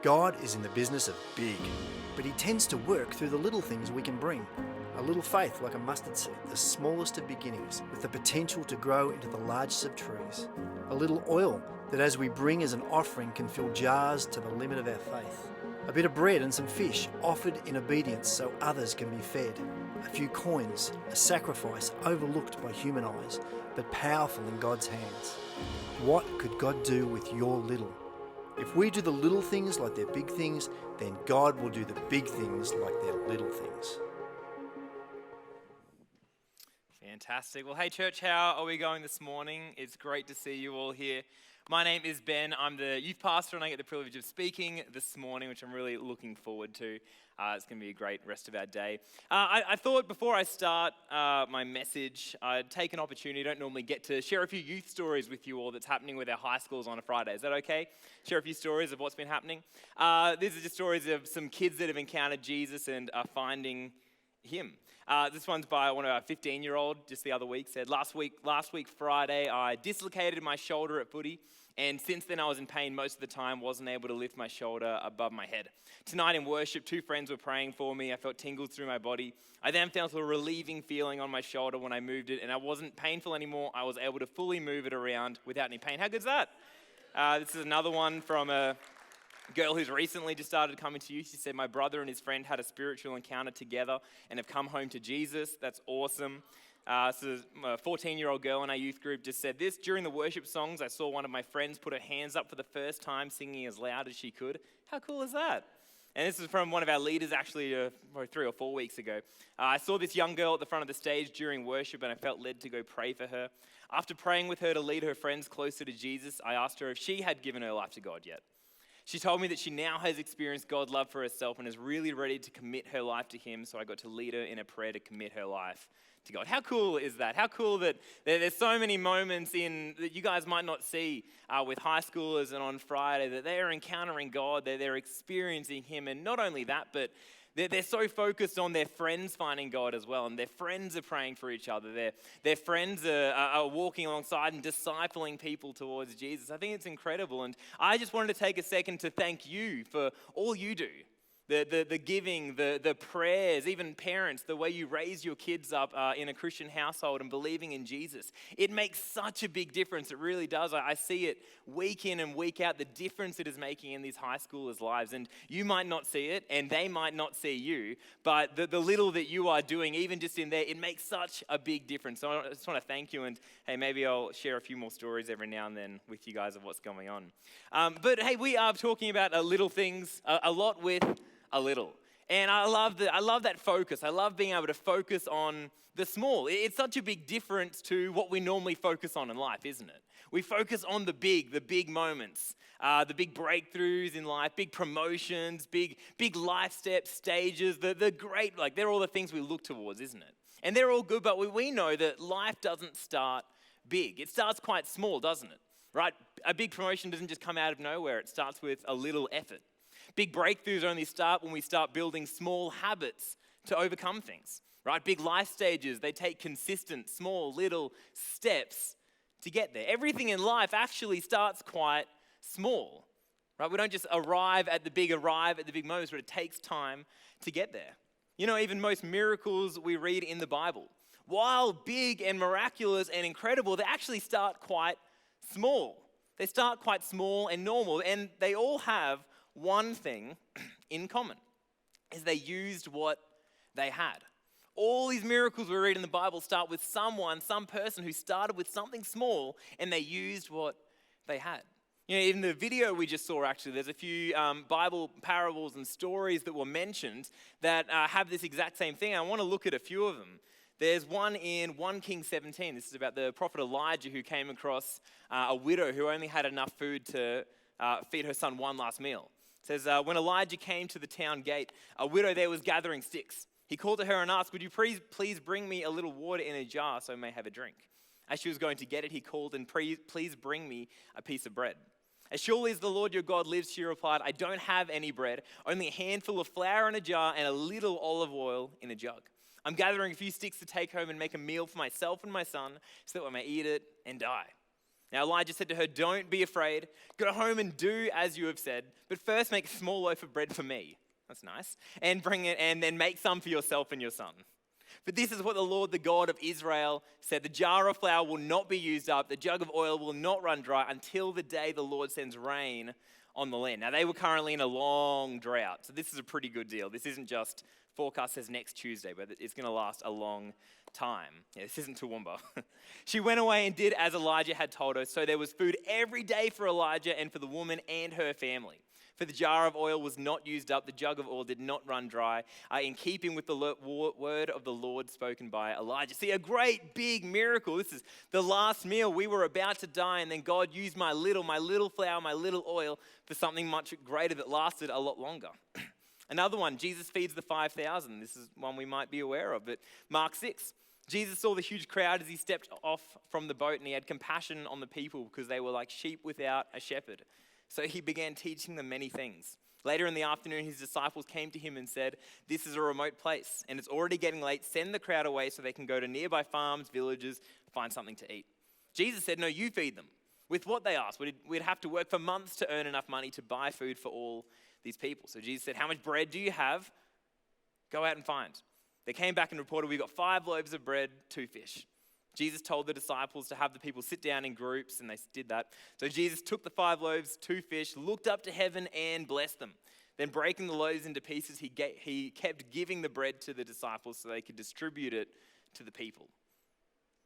God is in the business of big, but he tends to work through the little things we can bring. A little faith like a mustard seed, the smallest of beginnings, with the potential to grow into the largest of trees. A little oil that as we bring as an offering can fill jars to the limit of our faith. A bit of bread and some fish offered in obedience so others can be fed. A few coins, a sacrifice overlooked by human eyes, but powerful in God's hands. What could God do with your little? If we do the little things like they're big things, then God will do the big things like they're little things. Fantastic. Well, hey church, how are we going this morning? It's great to see you all here. My name is Ben. I'm the youth pastor and I get the privilege of speaking this morning, which I'm really looking forward to. It's going to be a great rest of our day. I thought before I start my message, I'd take an opportunity. I don't normally get to share a few youth stories with you all that's happening with our high schools on a Friday. Is that okay? Share a few stories of what's been happening. These are just stories of some kids that have encountered Jesus and are finding him. This one's by one of our 15-year-old just the other week. Said, last week Friday, I dislocated my shoulder at footy. And since then I was in pain most of the time, wasn't able to lift my shoulder above my head. Tonight in worship, 2 friends were praying for me. I felt tingles through my body. I then felt a relieving feeling on my shoulder when I moved it, and I wasn't painful anymore. I was able to fully move it around without any pain. How good's that? This is another one from a girl who's recently just started coming to youth. She said, my brother and his friend had a spiritual encounter together and have come home to Jesus. That's awesome. So a 14-year-old girl in our youth group just said this: during the worship songs, I saw one of my friends put her hands up for the first time, singing as loud as she could. How cool is that? And this is from one of our leaders actually 3 or 4 weeks ago. I saw this young girl at the front of the stage during worship and I felt led to go pray for her. After praying with her to lead her friends closer to Jesus, I asked her if she had given her life to God yet. She told me that she now has experienced God's love for herself and is really ready to commit her life to him, so I got to lead her in a prayer to commit her life to God. How cool is that? How cool that there's so many moments that you guys might not see with high schoolers and on Friday, that they're encountering God, they're experiencing him, and not only that, but they're so focused on their friends finding God as well, and their friends are praying for each other. Their friends are walking alongside and discipling people towards Jesus. I think it's incredible, and I just wanted to take a second to thank you for all you do. The giving, the prayers, even parents, the way you raise your kids up in a Christian household and believing in Jesus. It makes such a big difference. It really does. I see it week in and week out, the difference it is making in these high schoolers' lives. And you might not see it, and they might not see you, but the little that you are doing, even just in there, it makes such a big difference. So I just want to thank you, and hey, maybe I'll share a few more stories every now and then with you guys of what's going on. But hey, we are talking about little things, a lot with a little. And I love that focus. I love being able to focus on the small. It's such a big difference to what we normally focus on in life, isn't it? We focus on the big moments, the big breakthroughs in life, big promotions, big life steps, stages, the great, they're all the things we look towards, isn't it? And they're all good, but we know that life doesn't start big. It starts quite small, doesn't it? Right? A big promotion doesn't just come out of nowhere. It starts with a little effort. Big breakthroughs only start when we start building small habits to overcome things, right? Big life stages, they take consistent, small, little steps to get there. Everything in life actually starts quite small, right? We don't just arrive at the big moments, but it takes time to get there. You know, even most miracles we read in the Bible, while big and miraculous and incredible, they actually start quite small. They start quite small and normal, and they all have one thing in common, is they used what they had. All these miracles we read in the Bible start with some person who started with something small and they used what they had. You know, in the video we just saw, actually, there's a few Bible parables and stories that were mentioned that have this exact same thing. I want to look at a few of them. There's one in 1 Kings 17. This is about the prophet Elijah who came across a widow who only had enough food to feed her son one last meal. It says, when Elijah came to the town gate, a widow there was gathering sticks. He called to her and asked, would you please bring me a little water in a jar so I may have a drink? As she was going to get it, he called and please bring me a piece of bread. As surely as the Lord your God lives, she replied, I don't have any bread, only a handful of flour in a jar and a little olive oil in a jug. I'm gathering a few sticks to take home and make a meal for myself and my son so that we may eat it and die. Now Elijah said to her, "Don't be afraid. Go home and do as you have said, but first make a small loaf of bread for me." That's nice. "And bring it, and then make some for yourself and your son. For this is what the Lord, the God of Israel, said: the jar of flour will not be used up, the jug of oil will not run dry until the day the Lord sends rain on the land." Now, they were currently in a long drought, so this is a pretty good deal. This isn't just forecast says next Tuesday, but it's going to last a long time. Yeah, this isn't Toowoomba. She went away and did as Elijah had told her, so there was food every day for Elijah and for the woman and her family. For the jar of oil was not used up, the jug of oil did not run dry, in keeping with the word of the Lord spoken by Elijah. See, a great big miracle. This is the last meal. We were about to die, and then God used my little flour, my little oil for something much greater that lasted a lot longer. Another one, Jesus feeds the 5,000. This is one we might be aware of, but Mark 6. Jesus saw the huge crowd as he stepped off from the boat, and he had compassion on the people because they were like sheep without a shepherd. So he began teaching them many things. Later in the afternoon, his disciples came to him and said, "This is a remote place, and it's already getting late. Send the crowd away so they can go to nearby farms, villages, find something to eat." Jesus said, "No, you feed them." With what they asked, we'd have to work for months to earn enough money to buy food for all these people. So Jesus said, "How much bread do you have? Go out and find." They came back and reported, "We've got 5 loaves of bread, 2 fish." Jesus told the disciples to have the people sit down in groups, and they did that. So Jesus took the 5 loaves, 2 fish, looked up to heaven and blessed them. Then breaking the loaves into pieces, he kept giving the bread to the disciples so they could distribute it to the people.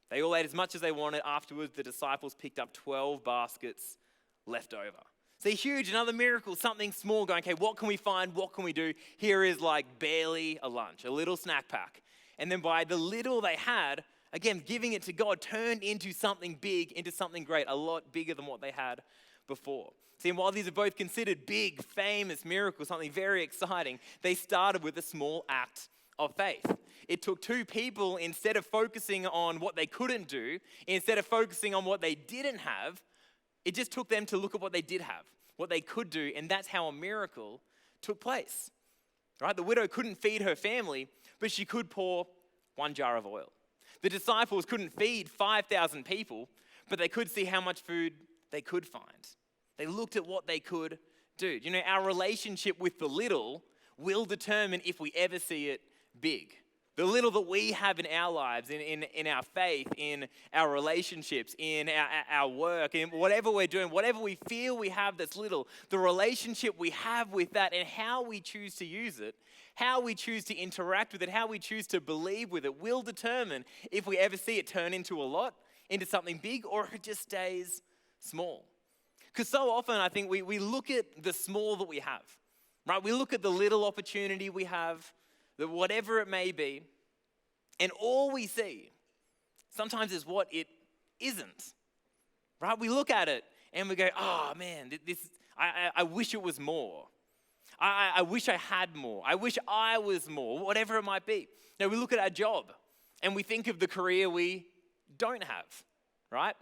They all ate as much as they wanted. Afterwards, the disciples picked up 12 baskets left over. See, huge, another miracle, something small going, okay, what can we find? What can we do? Here is like barely a lunch, a little snack pack. And then by the little they had, again, giving it to God turned into something big, into something great, a lot bigger than what they had before. See, and while these are both considered big, famous miracles, something very exciting, they started with a small act of faith. It took 2 people, instead of focusing on what they couldn't do, instead of focusing on what they didn't have, it just took them to look at what they did have, what they could do, and that's how a miracle took place. Right? The widow couldn't feed her family, but she could pour 1 jar of oil. The disciples couldn't feed 5,000 people, but they could see how much food they could find. They looked at what they could do. You know, our relationship with the little will determine if we ever see it big. The little that we have in our lives, in our faith, in our relationships, in our work, in whatever we're doing, whatever we feel we have that's little, the relationship we have with that and how we choose to use it, how we choose to interact with it, how we choose to believe with it will determine if we ever see it turn into a lot, into something big, or if it just stays small. Because so often I think we look at the small that we have, right? We look at the little opportunity we have, that whatever it may be, and all we see sometimes is what it isn't, right? We look at it and we go, oh man, I wish it was more. I wish I had more. I wish I was more, whatever it might be. Now we look at our job and we think of the career we don't have, right?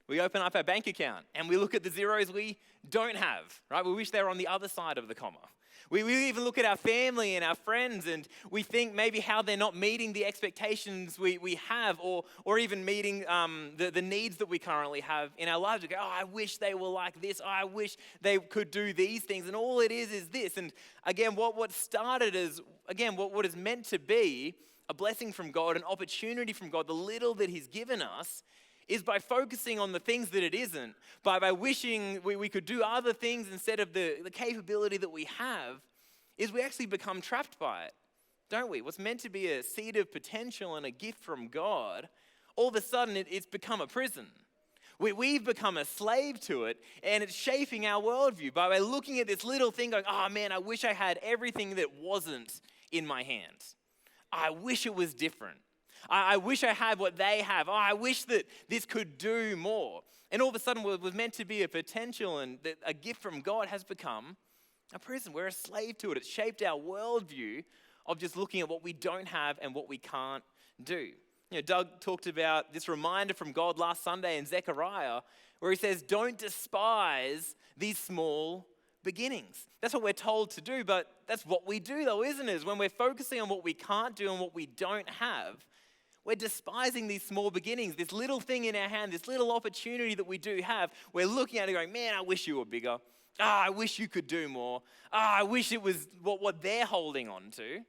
We open up our bank account and we look at the zeros we don't have, right? We wish they were on the other side of the comma. We even look at our family and our friends and we think maybe how they're not meeting the expectations we have or even meeting the needs that we currently have in our lives. We go, oh, I wish they were like this. Oh, I wish they could do these things. And all it is this. And again, what started as, again, what is meant to be a blessing from God, an opportunity from God, the little that He's given us, is by focusing on the things that it isn't, by wishing we could do other things instead of the capability that we have, is we actually become trapped by it, don't we? What's meant to be a seed of potential and a gift from God, all of a sudden it's become a prison. We've become a slave to it, and it's shaping our worldview by looking at this little thing going, oh man, I wish I had everything that wasn't in my hands. I wish it was different. I wish I had what they have. Oh, I wish that this could do more. And all of a sudden, what was meant to be a potential and a gift from God has become a prison. We're a slave to it. It's shaped our worldview of just looking at what we don't have and what we can't do. You know, Doug talked about this reminder from God last Sunday in Zechariah, where he says, don't despise these small beginnings. That's what we're told to do, but that's what we do though, isn't it? Is when we're focusing on what we can't do and what we don't have, We're despising these small beginnings, this little thing in our hand, this little opportunity that we do have. We're looking at it going, man, I wish you were bigger. I wish you could do more. I wish it was what they're holding on to.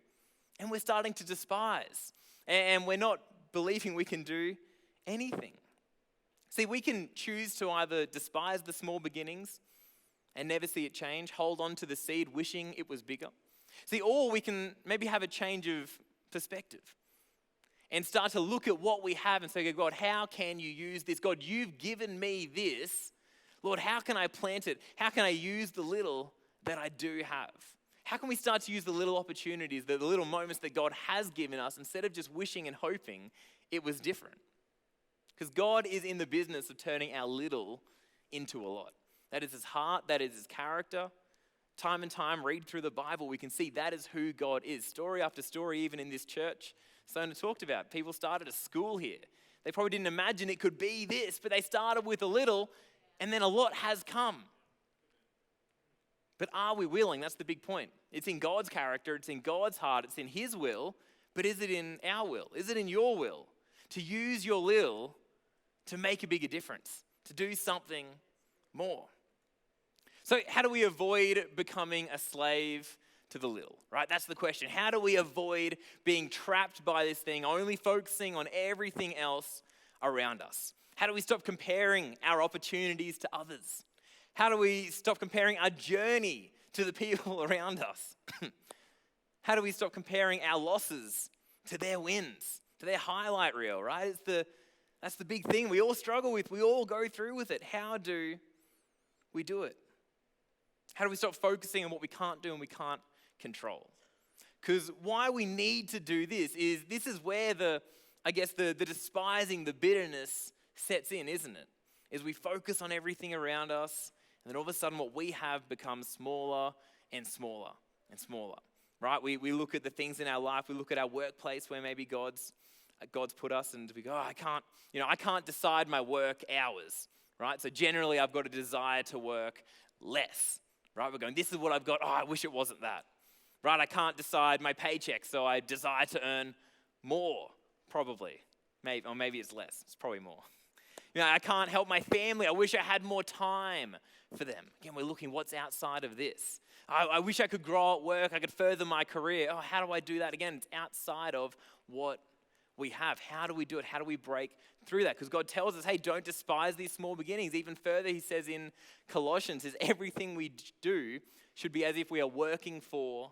And we're starting to despise. And we're not believing we can do anything. See, we can choose to either despise the small beginnings and never see it change, hold on to the seed wishing it was bigger. See, or we can maybe have a change of perspective and start to look at what we have and say, God, how can you use this? God, you've given me this. Lord, how can I plant it? How can I use the little that I do have? How can we start to use the little opportunities, the little moments that God has given us instead of just wishing and hoping it was different? Because God is in the business of turning our little into a lot. That is his heart, that is his character. Time and time, read through the Bible, we can see that is who God is. Story after story, even in this church, Sona talked about. People started a school here. They probably didn't imagine it could be this, but they started with a little, and then a lot has come. But are we willing? That's the big point. It's in God's character, it's in God's heart, it's in his will, but is it in our will? Is it in your will to use your little to make a bigger difference, to do something more? So how do we avoid becoming a slave to the little, right? That's the question. How do we avoid being trapped by this thing, only focusing on everything else around us? How do we stop comparing our opportunities to others? How do we stop comparing our journey to the people around us? How do we stop comparing our losses to their wins, to their highlight reel, right? That's the big thing we all struggle with. We all go through with it. How do we do it? How do we stop focusing on what we can't do and we can't control? Because why we need to do this is where the despising, the bitterness sets in, isn't it? Is we focus on everything around us, and then all of a sudden what we have becomes smaller and smaller and smaller, right? We look at the things in our life, we look at our workplace where maybe God's put us, and we go, I can't decide my work hours, right? So generally I've got a desire to work less. Right, we're going, this is what I've got. Oh, I wish it wasn't that. Right, I can't decide my paycheck, so I desire to earn more, probably. Maybe it's less. It's probably more. I can't help my family. I wish I had more time for them. Again, we're looking what's outside of this. I wish I could grow at work. I could further my career. Oh, how do I do that? Again, it's outside of what we have. How do we do it? How do we break through that? Because God tells us, hey, don't despise these small beginnings. Even further, he says in Colossians, everything we do should be as if we are working for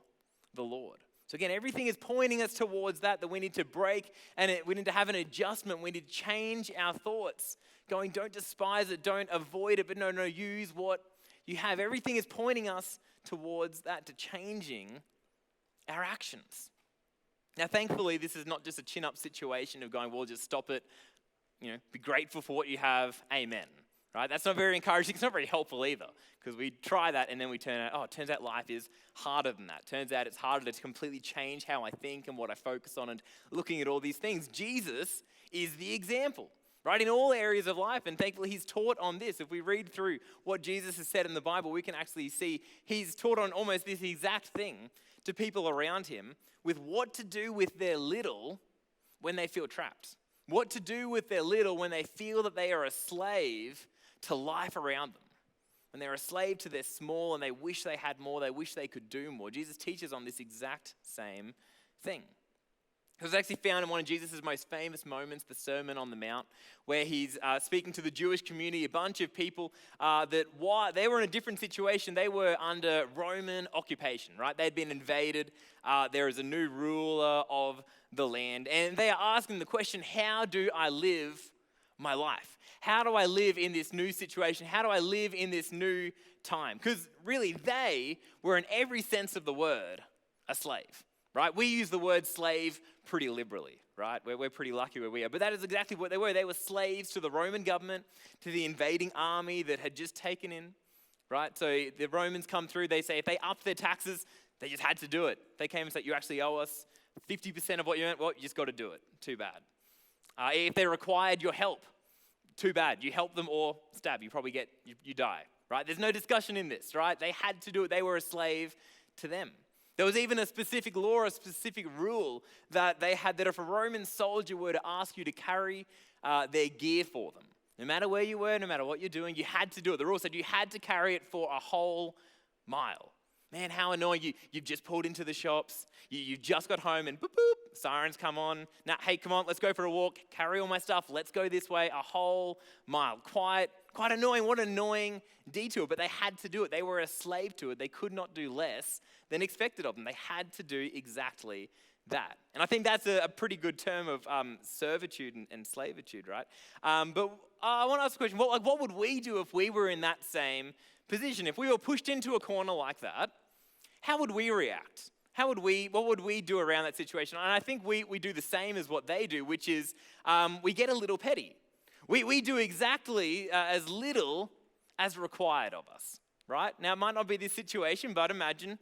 the Lord. So again, everything is pointing us towards that we need to break, and we need to have an adjustment. We need to change our thoughts. Going, don't despise it, don't avoid it, but no, use what you have. Everything is pointing us towards that, to changing our actions. Now, thankfully, this is not just a chin-up situation of going, well, just stop it, be grateful for what you have, amen, right? That's not very encouraging. It's not very helpful either, because we try that and then we it turns out life is harder than that. Turns out it's harder to completely change how I think and what I focus on and looking at all these things. Jesus is the example, right, in all areas of life, and thankfully he's taught on this. If we read through what Jesus has said in the Bible, we can actually see he's taught on almost this exact thing to people around him, with what to do with their little when they feel trapped. What to do with their little when they feel that they are a slave to life around them. When they're a slave to their small and they wish they had more, they wish they could do more. Jesus teaches on this exact same thing. It was actually found in one of Jesus' most famous moments, the Sermon on the Mount, where he's speaking to the Jewish community, a bunch of people they were in a different situation. They were under Roman occupation, right? They'd been invaded. There is a new ruler of the land. And they are asking the question, how do I live my life? How do I live in this new situation? How do I live in this new time? Because really, they were in every sense of the word a slave. Right? We use the word slave pretty liberally, right? We're pretty lucky where we are. But that is exactly what they were. They were slaves to the Roman government, to the invading army that had just taken in, right? So the Romans come through, they say if they upped their taxes, they just had to do it. They came and said, you actually owe us 50% of what you earned. Well, you just got to do it. Too bad. If they required your help, too bad. You help them or stab. You probably you die, right? There's no discussion in this, right? They had to do it. They were a slave to them. There was even a specific law, a specific rule that they had that if a Roman soldier were to ask you to carry their gear for them, no matter where you were, no matter what you're doing, you had to do it. The rule said you had to carry it for a whole mile. Man, how annoying. You've just pulled into the shops. You've just got home and boop, boop, sirens come on. Now, hey, come on, let's go for a walk. Carry all my stuff. Let's go this way, a whole mile. Quite annoying. What an annoying detour. But they had to do it. They were a slave to it. They could not do less than expected of them. They had to do exactly that. And I think that's a pretty good term of servitude and slavitude, right? But I want to ask a question. What would we do if we were in that same position? If we were pushed into a corner like that, how would we react? What would we do around that situation? And I think we do the same as what they do, which is we get a little petty. We do exactly as little as required of us, right? Now, it might not be this situation, but imagine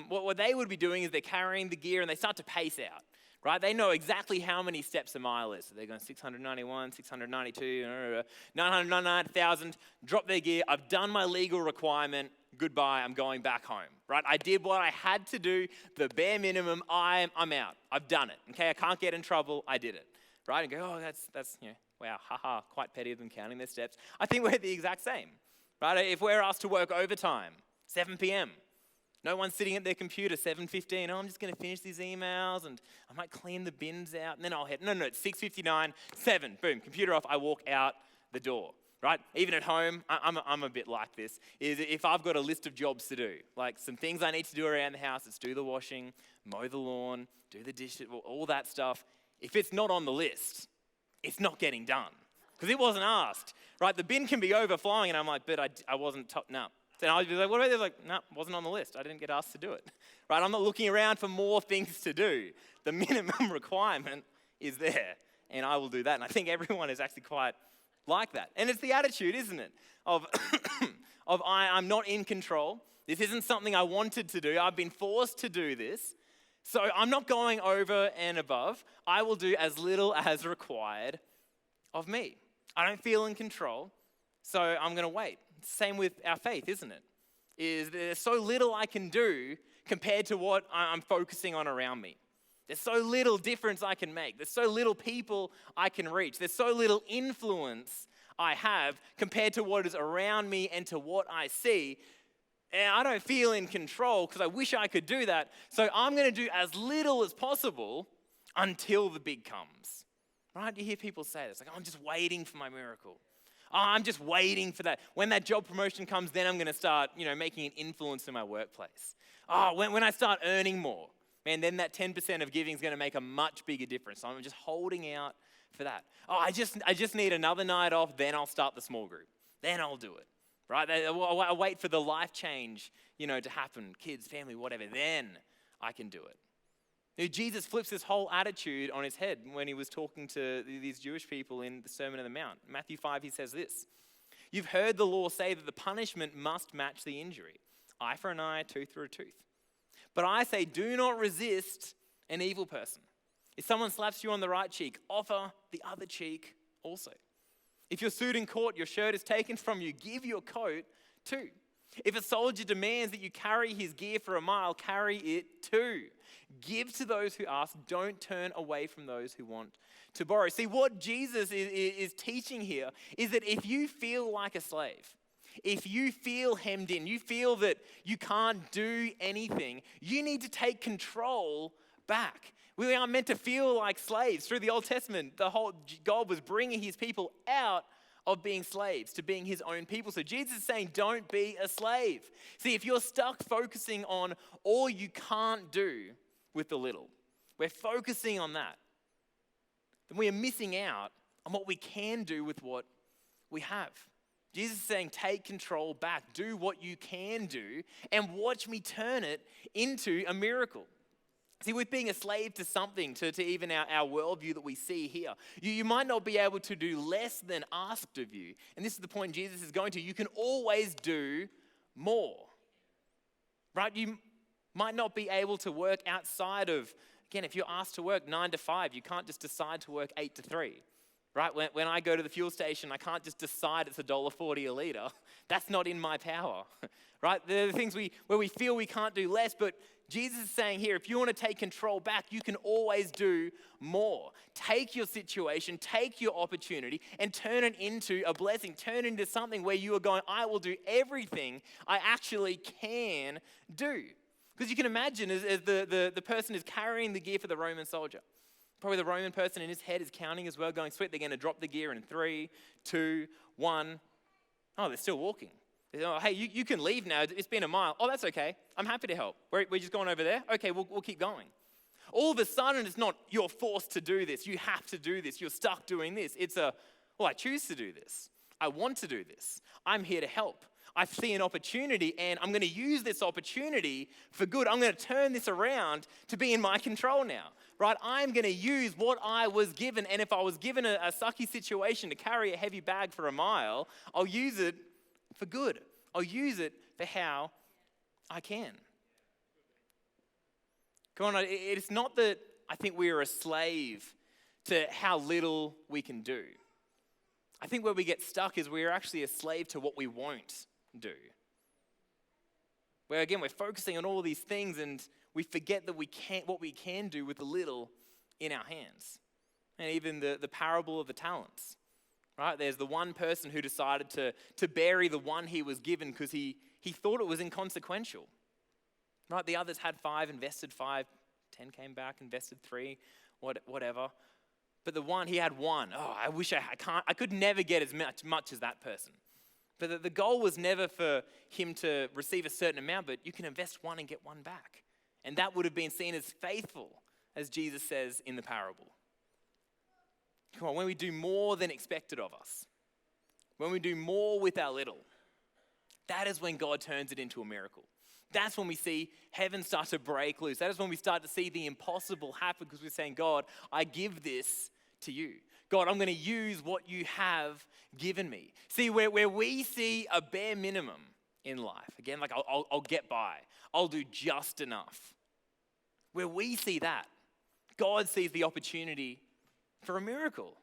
what they would be doing is they're carrying the gear and they start to pace out, right? They know exactly how many steps a mile is. So they're going 691, 692, 999,000, drop their gear. I've done my legal requirement. Goodbye, I'm going back home, right? I did what I had to do, the bare minimum, I'm out. I've done it, okay? I can't get in trouble, I did it, right? And go, oh, that's wow, haha, quite petty of them counting their steps. I think we're the exact same, right? If we're asked to work overtime, 7 p.m., no one's sitting at their computer, 7:15, oh, I'm just gonna finish these emails and I might clean the bins out and then I'll head, no, it's 6:59, 7, boom, computer off, I walk out the door. Right? Even at home, I'm a bit like this, is if I've got a list of jobs to do, like some things I need to do around the house, it's do the washing, mow the lawn, do the dishes, all that stuff. If it's not on the list, it's not getting done because it wasn't asked, right? The bin can be overflowing and I'm like, but I wasn't, no. So I'd be like, what about this? Like, no, wasn't on the list. I didn't get asked to do it, right? I'm not looking around for more things to do. The minimum requirement is there and I will do that. And I think everyone is actually quite like that. And it's the attitude, isn't it? Of I'm not in control. This isn't something I wanted to do. I've been forced to do this. So I'm not going over and above. I will do as little as required of me. I don't feel in control, so I'm going to wait. Same with our faith, isn't it? Is there's so little I can do compared to what I'm focusing on around me. There's so little difference I can make. There's so little people I can reach. There's so little influence I have compared to what is around me and to what I see. And I don't feel in control because I wish I could do that. So I'm going to do as little as possible until the big comes. Right? You hear people say this, like, oh, I'm just waiting for my miracle. Oh, I'm just waiting for that. When that job promotion comes, then I'm going to start, making an influence in my workplace. Oh, when I start earning more. Man, then that 10% of giving is going to make a much bigger difference. So I'm just holding out for that. Oh, I just need another night off, then I'll start the small group. Then I'll do it, right? I wait for the life change, to happen, kids, family, whatever. Then I can do it. Jesus flips this whole attitude on his head when he was talking to these Jewish people in the Sermon on the Mount. Matthew 5, he says this, "You've heard the law say that the punishment must match the injury. Eye for an eye, tooth for a tooth. But I say, do not resist an evil person. If someone slaps you on the right cheek, offer the other cheek also. If you're sued in court, your shirt is taken from you, give your coat too. If a soldier demands that you carry his gear for a mile, carry it too. Give to those who ask, don't turn away from those who want to borrow." See, what Jesus is teaching here is that if you feel like a slave, if you feel hemmed in, you feel that you can't do anything, you need to take control back. We are meant to feel like slaves. Through the Old Testament, God was bringing his people out of being slaves to being his own people. So Jesus is saying, don't be a slave. See, if you're stuck focusing on all you can't do with the little, we're focusing on that, then we are missing out on what we can do with what we have. Jesus is saying, take control back, do what you can do, and watch me turn it into a miracle. See, with being a slave to something, to even our worldview that we see here, you might not be able to do less than asked of you. And this is the point Jesus is going to. You can always do more, right? You might not be able to work outside of, again, if you're asked to work 9 to 5, you can't just decide to work 8 to 3. right? When I go to the fuel station, I can't just decide it's $1.40 a litre. That's not in my power, right? There are the things where we feel we can't do less, but Jesus is saying here, if you want to take control back, you can always do more. Take your situation, take your opportunity, and turn it into a blessing. Turn it into something where you are going, I will do everything I actually can do. Because you can imagine as the person is carrying the gear for the Roman soldier. Probably the Roman person in his head is counting as well, going, sweet, they're going to drop the gear in 3, 2, 1. Oh, they're still walking. Oh, hey, you can leave now. It's been a mile. Oh, that's okay. I'm happy to help. We're just going over there? Okay, we'll keep going. All of a sudden, it's not you're forced to do this. You have to do this. You're stuck doing this. It's I choose to do this. I want to do this. I'm here to help. I see an opportunity, and I'm going to use this opportunity for good. I'm going to turn this around to be in my control now, right? I'm going to use what I was given, and if I was given a sucky situation to carry a heavy bag for a mile, I'll use it for good. I'll use it for how I can. Come on, it's not that I think we are a slave to how little we can do. I think where we get stuck is we are actually a slave to what we won't do. Where again, we're focusing on all these things and we forget that what we can do with the little in our hands. And even the parable of the talents, right? There's the one person who decided to bury the one he was given because he thought it was inconsequential, right? The others had 5, invested 5, 10 came back, invested 3, whatever. But the one, he had 1. Oh, I wish I could never get as much as that person. But the goal was never for him to receive a certain amount, but you can invest 1 and get 1 back. And that would have been seen as faithful, as Jesus says in the parable. Come on, when we do more than expected of us, when we do more with our little, that is when God turns it into a miracle. That's when we see heaven start to break loose. That is when we start to see the impossible happen because we're saying, God, I give this to you. God, I'm going to use what you have given me. See, where we see a bare minimum in life, again, like I'll get by. I'll do just enough. Where we see that, God sees the opportunity for a miracle.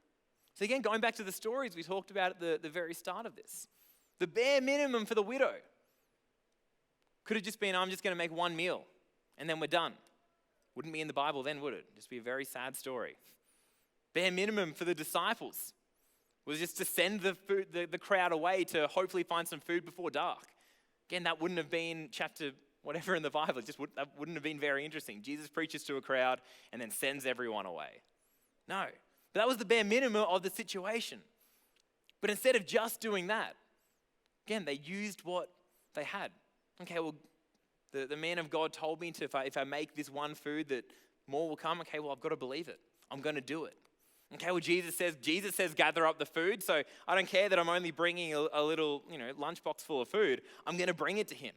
So again, going back to the stories we talked about at the very start of this. The bare minimum for the widow could have just been, I'm just going to make 1 meal and then we're done. Wouldn't be in the Bible then, would it? Just be a very sad story. Bare minimum for the disciples was just to send the crowd away to hopefully find some food before dark. Again, that wouldn't have been chapter whatever in the Bible. That wouldn't have been very interesting. Jesus preaches to a crowd and then sends everyone away. No, but that was the bare minimum of the situation. But instead of just doing that, again, they used what they had. Okay, well, the man of God told me if I make this one food that more will come. Okay, well, I've got to believe it. I'm going to do it. Okay, well, Jesus says gather up the food. So I don't care that I'm only bringing a little, lunchbox full of food. I'm going to bring it to him.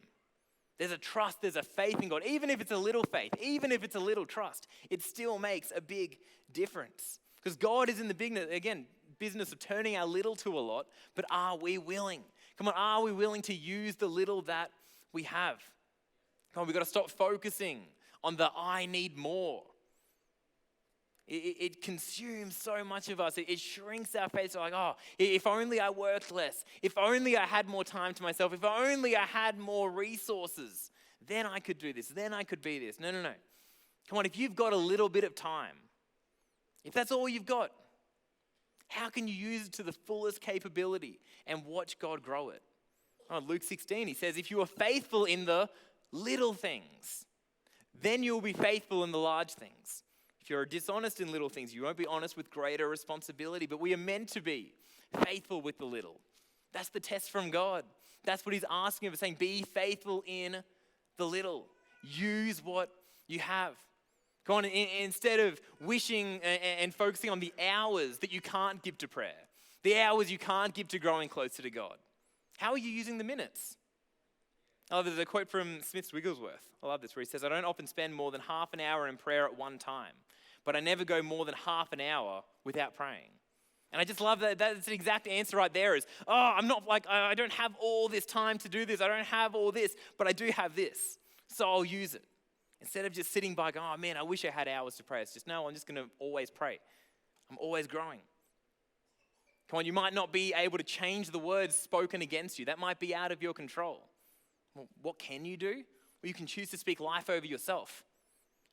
There's a trust, there's a faith in God. Even if it's a little faith, even if it's a little trust, it still makes a big difference. Because God is in the business of turning our little to a lot, but are we willing? Come on, are we willing to use the little that we have? Come on, we've got to stop focusing on the I need more. It consumes so much of us. It shrinks our faith. So like, oh, if only I worked less. If only I had more time to myself. If only I had more resources. Then I could do this. Then I could be this. No. Come on, if you've got a little bit of time, if that's all you've got, how can you use it to the fullest capability and watch God grow it? Oh, Luke 16, he says, if you are faithful in the little things, then you will be faithful in the large things. If you're dishonest in little things, you won't be honest with greater responsibility. But we are meant to be faithful with the little. That's the test from God. That's what he's asking of us, saying, be faithful in the little. Use what you have. Go on, instead of wishing and focusing on the hours that you can't give to prayer, the hours you can't give to growing closer to God, how are you using the minutes? Oh, there's a quote from Smith Wigglesworth. I love this, where he says, I don't often spend more than half an hour in prayer at one time, but I never go more than half an hour without praying. And I just love that. That's the exact answer right there is, I'm not like, I don't have all this time to do this. I don't have all this, but I do have this. So I'll use it. Instead of just sitting by going, oh man, I wish I had hours to pray. It's just, no, I'm just going to always pray. I'm always growing. Come on, you might not be able to change the words spoken against you. That might be out of your control. Well, what can you do? Well, you can choose to speak life over yourself.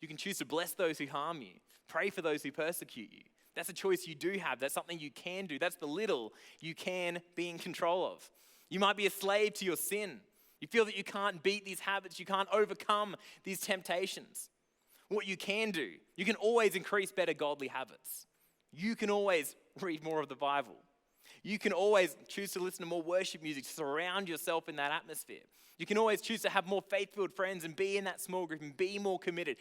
You can choose to bless those who harm you. Pray for those who persecute you. That's a choice you do have. That's something you can do. That's the little you can be in control of. You might be a slave to your sin. You feel that you can't beat these habits. You can't overcome these temptations. What you can do, you can always increase better godly habits. You can always read more of the Bible. You can always choose to listen to more worship music, surround yourself in that atmosphere. You can always choose to have more faith-filled friends and be in that small group and be more committed.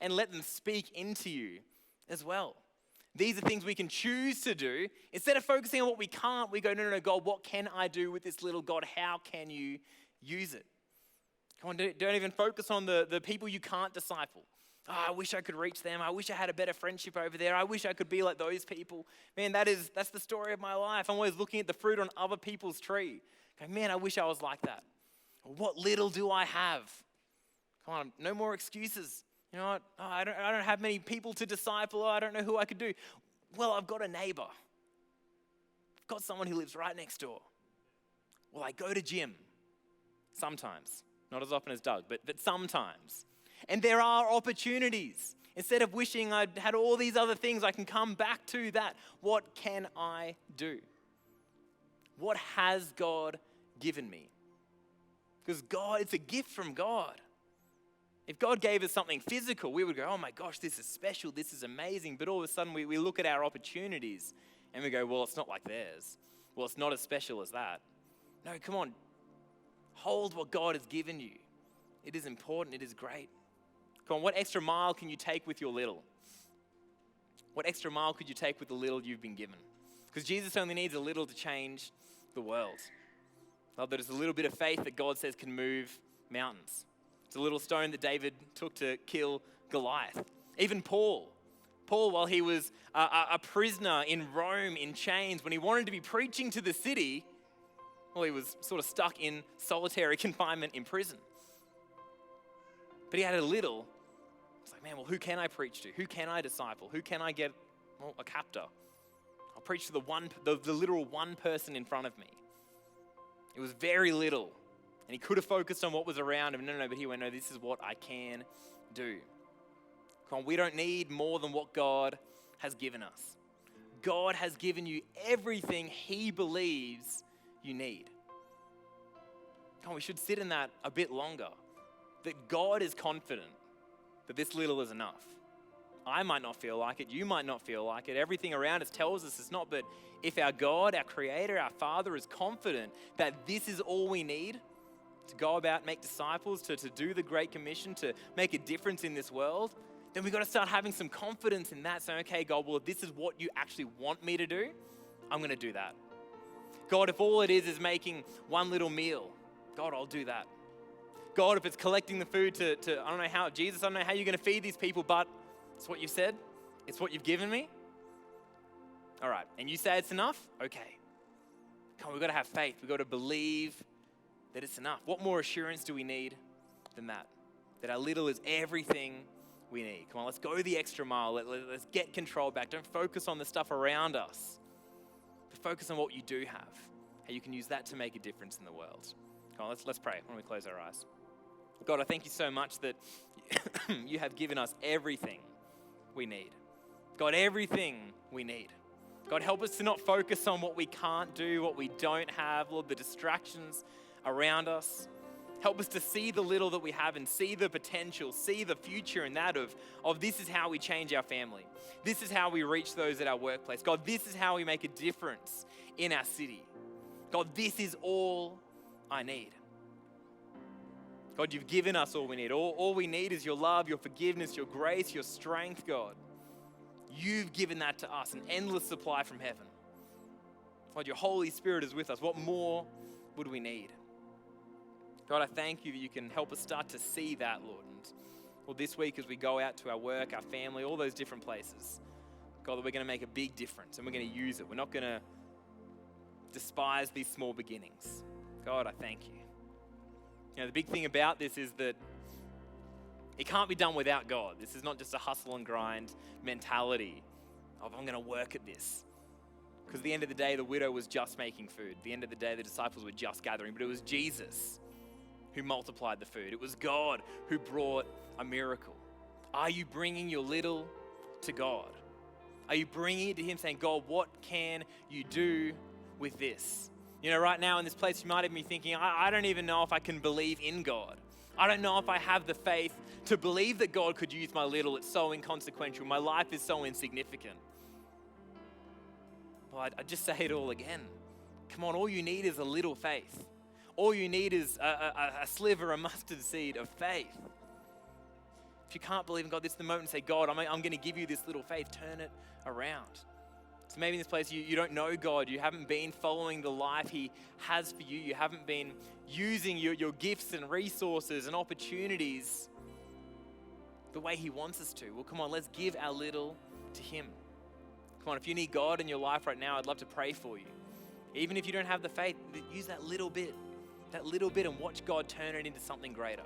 And let them speak into you as well. These are things we can choose to do. Instead of focusing on what we can't, we go, no, God, what can I do with this little? God, how can you use it? Come on, don't even focus on the people you can't disciple. Oh, I wish I could reach them. I wish I had a better friendship over there. I wish I could be like those people. Man, that's the story of my life. I'm always looking at the fruit on other people's tree. Going, man, I wish I was like that. What little do I have? Come on, no more excuses. You know what? Oh, I don't have many people to disciple. Oh, I don't know who I could do. Well, I've got a neighbor. I've got someone who lives right next door. Well, I go to gym sometimes. Not as often as Doug, but sometimes. And there are opportunities. Instead of wishing I had all these other things, I can come back to that. What can I do? What has God given me? Because God, it's a gift from God. If God gave us something physical, we would go, oh my gosh, this is special, this is amazing. But all of a sudden we look at our opportunities and we go, well, it's not like theirs. Well, it's not as special as that. No, come on. Hold what God has given you. It is important, it is great. Come on, what extra mile can you take with your little? What extra mile could you take with the little you've been given? Because Jesus only needs a little to change the world. Love that it's a little bit of faith that God says can move mountains. It's a little stone that David took to kill Goliath. Even Paul, while he was a prisoner in Rome in chains, when he wanted to be preaching to the city, well, he was sort of stuck in solitary confinement in prison. But he had a little. It's like, man, well, who can I preach to? Who can I disciple? Who can I get? Well, a captor. I'll preach to the literal one person in front of me. It was very little. And he could have focused on what was around him. No, but he went, no, this is what I can do. Come on, we don't need more than what God has given us. God has given you everything he believes you need. Come on, we should sit in that a bit longer. That God is confident that this little is enough. I might not feel like it. You might not feel like it. Everything around us tells us it's not. But if our God, our Creator, our Father is confident that this is all we need to go about, make disciples, to do the Great Commission, to make a difference in this world, then we've got to start having some confidence in that. Saying, okay, God, well, if this is what you actually want me to do, I'm going to do that. God, if all it is making one little meal, God, I'll do that. God, if it's collecting the food to I don't know how, Jesus, I don't know how you're going to feed these people, but it's what you said. It's what you've given me. All right. And you say it's enough? Okay. Come on, we've got to have faith. We've got to believe that it's enough. What more assurance do we need than that? That our little is everything we need. Come on, let's go the extra mile. Let's get control back. Don't focus on the stuff around us. But focus on what you do have. How you can use that to make a difference in the world. Come on, let's pray when we close our eyes. God, I thank you so much that you have given us everything we need. God, everything we need. God, help us to not focus on what we can't do, what we don't have, Lord, the distractions around us. Help us to see the little that we have and see the potential, see the future in that of this is how we change our family. This is how we reach those at our workplace. God, this is how we make a difference in our city. God, this is all I need. God, you've given us all we need. All we need is your love, your forgiveness, your grace, your strength, God. You've given that to us, an endless supply from heaven. God, your Holy Spirit is with us. What more would we need? God, I thank you that you can help us start to see that, Lord. And well, this week as we go out to our work, our family, all those different places, God, that we're going to make a big difference and we're going to use it. We're not going to despise these small beginnings. God, I thank you. You know, the big thing about this is that it can't be done without God. This is not just a hustle and grind mentality of I'm going to work at this. Because at the end of the day, the widow was just making food. At the end of the day, the disciples were just gathering. But it was Jesus who multiplied the food. It was God who brought a miracle. Are you bringing your little to God? Are you bringing it to Him saying, God, what can you do with this? You know, right now in this place, you might even be thinking, I don't even know if I can believe in God. I don't know if I have the faith to believe that God could use my little. It's so inconsequential. My life is so insignificant. Well, I just say it all again. Come on, all you need is a little faith. All you need is a sliver, a mustard seed of faith. If you can't believe in God, this is the moment to say, God, I'm going to give you this little faith. Turn it around. So maybe in this place you don't know God. You haven't been following the life He has for you. You haven't been using your gifts and resources and opportunities the way He wants us to. Well, come on, let's give our little to Him. Come on, if you need God in your life right now, I'd love to pray for you. Even if you don't have the faith, use that little bit and watch God turn it into something greater.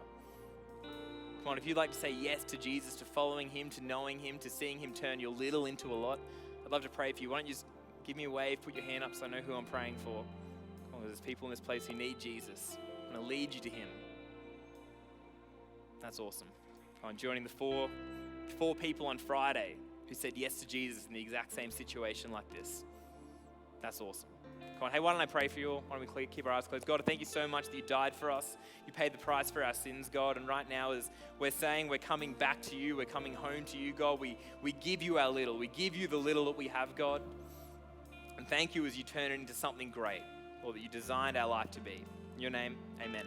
Come on, if you'd like to say yes to Jesus, to following Him, to knowing Him, to seeing Him turn your little into a lot, I'd love to pray for you. Why don't you just give me a wave, put your hand up so I know who I'm praying for. Come on, there's people in this place who need Jesus. I'm going to lead you to Him. That's awesome. Come on, joining the four people on Friday who said yes to Jesus in the exact same situation like this. That's awesome. Come on, hey, why don't I pray for you all? Why don't we keep our eyes closed? God, I thank you so much that you died for us. You paid the price for our sins, God. And right now, as we're saying we're coming back to you, we're coming home to you, God, we give you our little. We give you the little that we have, God. And thank you as you turn it into something great, or that you designed our life to be. In your name, amen.